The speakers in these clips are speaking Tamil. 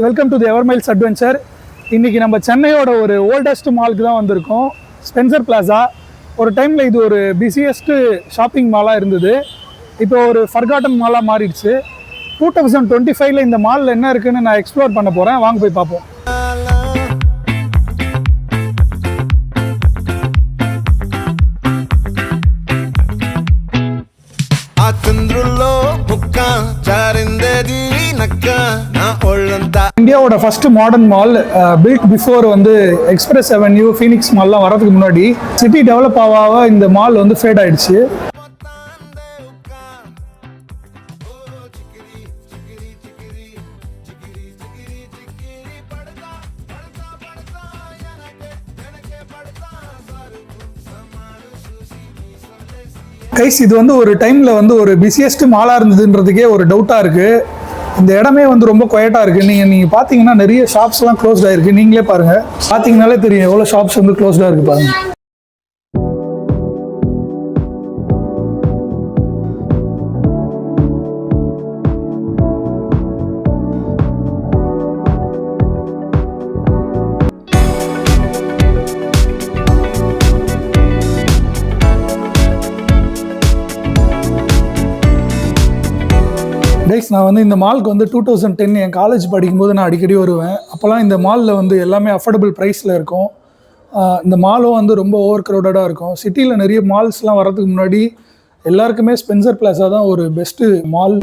Welcome to the ever miles adventure. இன்றைக்கி நம்ம சென்னையோட ஒரு ஓல்டஸ்ட் மாலுக்கு தான் வந்திருக்கோம், ஸ்பென்சர் பிளாசா. ஒரு டைமில் இது ஒரு பிஸியஸ்ட்டு ஷாப்பிங் மாலாக இருந்தது. இப்போ ஒரு ஃபர்காட்டன் மாலாக மாறிடுச்சு. 2025 இந்த மாலில் என்ன இருக்குதுன்னு நான் எக்ஸ்ப்ளோர் பண்ண போகிறேன். வாங்க போய் பார்ப்போம். இந்தியாவோட first modern mall, built before வந்து எக்ஸ்பிரஸ் அவென்யூ, ஃபீனிக்ஸ் மால்லாம் வரதுக்கு முன்னாடி. சிட்டி டெவலப் ஆக இந்த மால் வந்து ஃபேட் ஆயிடுச்சு. கைஸ், இது வந்து ஒரு டைமில் வந்து ஒரு பிஸியஸ்ட் மாலாக இருந்ததுன்றதுக்கே ஒரு டவுட்டாக இருக்குது. இந்த இடமே வந்து ரொம்ப குவைட்டாக இருக்குது. நீங்கள் பார்த்தீங்கன்னா நிறைய ஷாப்ஸ்லாம் க்ளோஸ்ட் ஆகிருக்கு. நீங்களே பாருங்கள், பார்த்தீங்கனாலே தெரியும் எவ்வளோ ஷாப்ஸ் வந்து க்ளோஸ்டாக இருக்குது பாருங்கள். நான் வந்து இந்த மாலுக்கு வந்து 2010 என் காலேஜ் படிக்கும்போது நான் அடிக்கடி வருவேன். அப்போல்லாம் இந்த மாலில் வந்து எல்லாமே அஃபோர்டபுள் ப்ரைஸில் இருக்கும். இந்த மாலும் வந்து ரொம்ப ஓவர் க்ரௌடடாக இருக்கும். சிட்டியில் நிறைய மால்ஸ்லாம் வரதுக்கு முன்னாடி எல்லாருக்குமே ஸ்பென்சர் பிளாசா தான் ஒரு பெஸ்ட்டு மால்.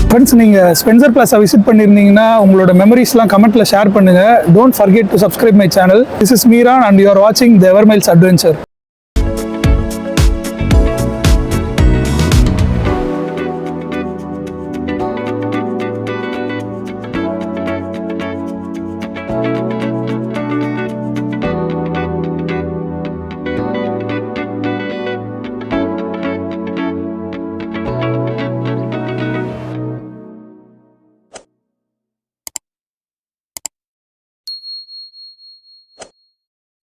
ஃப்ரெண்ட்ஸ், நீங்கள் ஸ்பென்சர் பிளாஸா விசிட் பண்ணியிருந்தீங்கன்னா உங்களோட மெமரிஸ்லாம் கமெண்ட்டில் ஷேர் பண்ணுங்கள். Don't forget to subscribe my channel. This is Meeran and you are வாட்சிங் தி எவர் மைல்ஸ் அட்வென்ச்சர்.